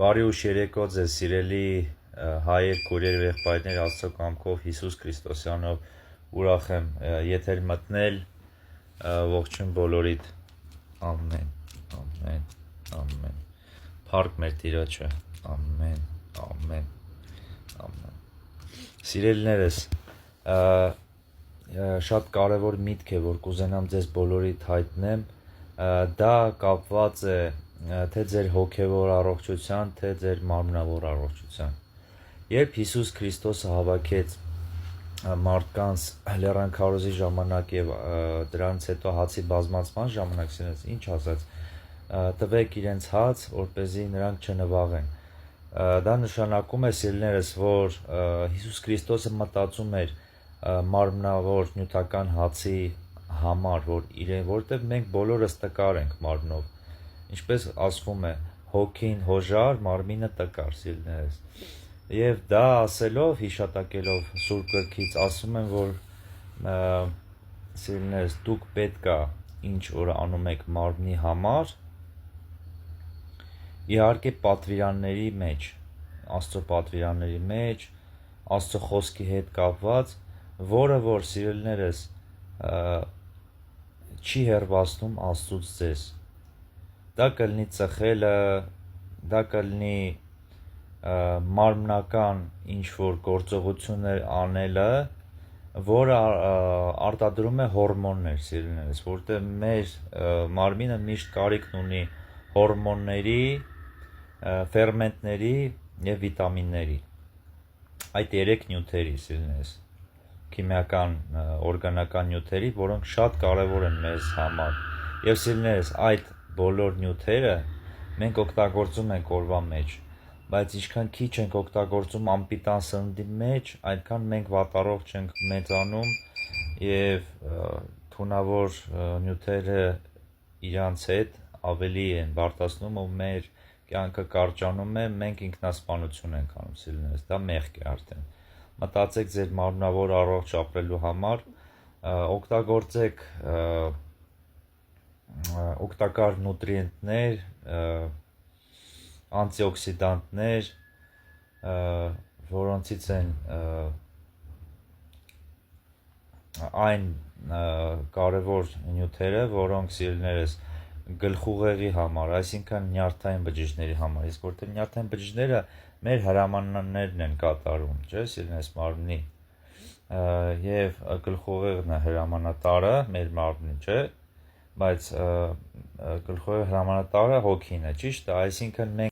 Բարի ուշ երեկո ձեզ սիրելի հայեր, քույրեր, եղբայրներ, Աստծո կամքով Հիսուս Քրիստոսյանով ուրախ եմ եթեր մտնել, ողջույն բոլորիդ, ամեն, ամեն, ամեն, փառք մեր Տիրոջը, ամեն, ամեն, ամեն։ Սիրելիներս, շատ կարևոր միտք է, որ կուզենամ ձեզ բոլորիդ հայտնեմ, դա կապված է թե ձեր հոգևոր առողջության, թե ձեր մարմնավոր առողջության։ Երբ Հիսուս Քրիստոսը հավաքեց մարդկանց լեռան քարոզի ժամանակ եւ դրանից հետո հացի բազմացման ժամանակ, ինչ ասաց, տվեք իրենց հաց, որպեսզի նրանք չնվաղեն։ Դա նշանակում է, սիրելիներս, որ Հիսուս Քրիստոսը մտածում էր մարմնավոր նյութական հացի համար, որտեղ մենք բոլորս տկար ենք մարմնով, ինչպես ասվում է, հոգին հոժար, մարմինը տկար, սիրելիներս։ Եվ դա ասելով, հիշատակելով Սուրբ Գրքից, ասում են, որ սիրելիներս, դուք պետք է ինչ որ անում եք մարմնի համար, իհարկե պատվիրանների մեջ, Աստծո պատվիրանների մեջ, Աստծո խոսքի հետ կապված, որը որ սիրելիներս չի հեռացնում Աստծուց ձեզ։ Դա կլինի ծխելը, դա կլինի մարմնական ինչ-որ գործողություններ անելը, որը արտադրում է հորմոններ, սիրելիներս, որտեղ մեր մարմինը միշտ կարիքն ունի հորմոնների, ֆերմենտների և վիտամինների, այդ 3 նյութերի, սիրելիներս, քիմիական, օրգանական նյութերի, որոնք շատ կարևոր են մեզ համար։ Եվ սիրելիներս, այդ բոլոր նյութերը մենք օգտագործում ենք օրվա մեջ, բայց ինչքան քիչ ենք օգտագործում անպիտան սննդի մեջ, այդքան մենք վատառողջ ենք մեծանում և թունավոր նյութերը իրանց հետ ավելի են բարձրացնում ու մեր կյանքը կարճանում է, մենք ինքնասպանություն ենք անում, սիրելիներս, դա մեղք է արդեն։ Մտածեք ձեր մարմնավոր առողջ ապրելու համար, օգտագործեք օգտակար նուտրիենտներ, անտիօքսիդանտներ, որոնցից են այն կարևոր նյութերը, որոնք սիրելիներս գլխուղեղի համար, այսինքն նյարդային բջիջների համար, իսկ որտեղ նյարդային բջիջները մեր հրամաններն են կատարում, չէ՞, սիրելիներս մարմնի, և գլխուղեղն է հրամանատարը մեր մարմնի, չէ՞, բայց գլխուղեղի հրամանատարը հոգին է, ճիշտ է, այսինքն մենք